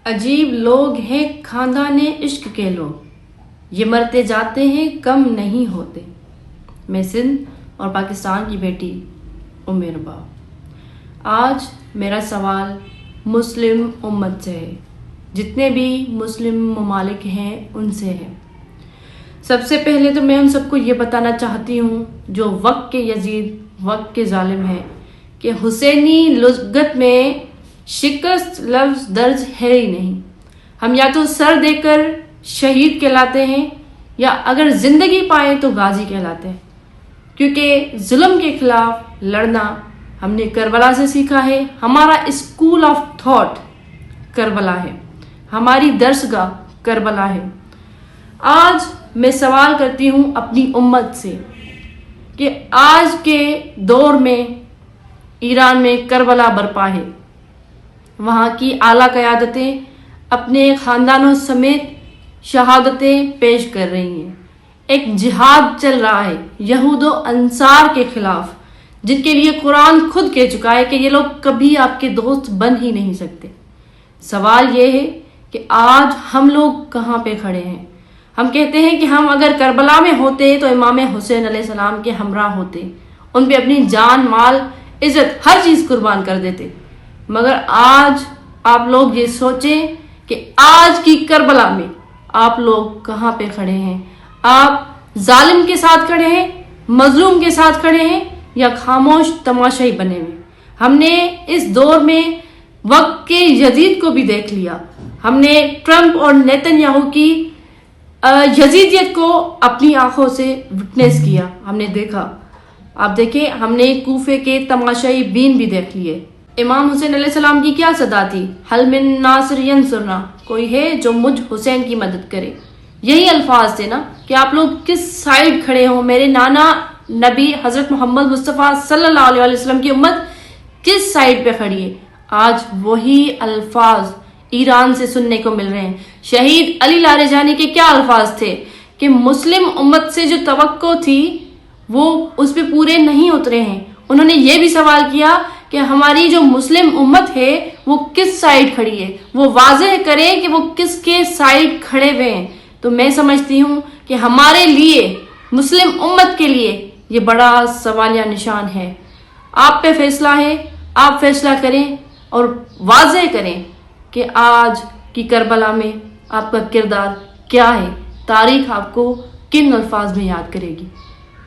عجیب لوگ ہیں خاندان عشق کے لوگ، یہ مرتے جاتے ہیں کم نہیں ہوتے۔ میں سندھ اور پاکستان کی بیٹی ام رباب۔ آج میرا سوال مسلم امت سے ہے، جتنے بھی مسلم ممالک ہیں ان سے ہے۔ سب سے پہلے تو میں ان سب کو یہ بتانا چاہتی ہوں جو وقت کے یزید، وقت کے ظالم ہیں، کہ حسینی لغت میں شکست لفظ درج ہے ہی نہیں۔ ہم یا تو سر دے کر شہید کہلاتے ہیں یا اگر زندگی پائے تو غازی کہلاتے ہیں، کیونکہ ظلم کے خلاف لڑنا ہم نے کربلا سے سیکھا ہے۔ ہمارا اسکول آف تھاٹ کربلا ہے، ہماری درسگاہ کربلا ہے۔ آج میں سوال کرتی ہوں اپنی امت سے کہ آج کے دور میں ایران میں کربلا برپا ہے، وہاں کی اعلیٰ قیادتیں اپنے خاندانوں سمیت شہادتیں پیش کر رہی ہیں۔ ایک جہاد چل رہا ہے یہود و انصار کے خلاف، جن کے لیے قرآن خود کہہ چکا ہے کہ یہ لوگ کبھی آپ کے دوست بن ہی نہیں سکتے۔ سوال یہ ہے کہ آج ہم لوگ کہاں پہ کھڑے ہیں؟ ہم کہتے ہیں کہ ہم اگر کربلا میں ہوتے تو امام حسین علیہ السلام کے ہمراہ ہوتے، ان پہ اپنی جان، مال، عزت، ہر چیز قربان کر دیتے۔ مگر آج آپ لوگ یہ سوچیں کہ آج کی کربلا میں آپ لوگ کہاں پہ کھڑے ہیں؟ آپ ظالم کے ساتھ کھڑے ہیں، مظلوم کے ساتھ کھڑے ہیں، یا خاموش تماشائی بنے ہوئے؟ ہم نے اس دور میں وقت کے یزید کو بھی دیکھ لیا۔ ہم نے ٹرمپ اور نیتن یاہو کی یزیدیت کو اپنی آنکھوں سے وٹنس کیا، ہم نے دیکھا۔ آپ دیکھیں، ہم نے کوفے کے تماشائی بین بھی دیکھ لیے۔ امام حسین علیہ السلام کی کیا صدا تھی؟ حل من ناصر ینصرنا، کوئی ہے جو مجھ حسین کی مدد کرے؟ یہی الفاظ تھے نا کہ آپ لوگ کس سائیڈ کھڑے ہوں؟ میرے نانا نبی حضرت محمد مصطفیٰ صلی اللہ علیہ وسلم کی امت کس سائیڈ پہ کھڑی ہے؟ آج وہی الفاظ ایران سے سننے کو مل رہے ہیں۔ شہید علی لاریجانی کے کیا الفاظ تھے کہ مسلم امت سے جو توقع تھی وہ اس پہ پورے نہیں اترے ہیں۔ انہوں نے یہ بھی سوال کیا کہ ہماری جو مسلم امت ہے وہ کس سائیڈ کھڑی ہے، وہ واضح کرے کہ وہ کس کے سائیڈ کھڑے ہوئے ہیں۔ تو میں سمجھتی ہوں کہ ہمارے لیے، مسلم امت کے لیے یہ بڑا سوالیہ نشان ہے۔ آپ پہ فیصلہ ہے، آپ فیصلہ کریں اور واضح کریں کہ آج کی کربلا میں آپ کا کردار کیا ہے، تاریخ آپ کو کن الفاظ میں یاد کرے گی۔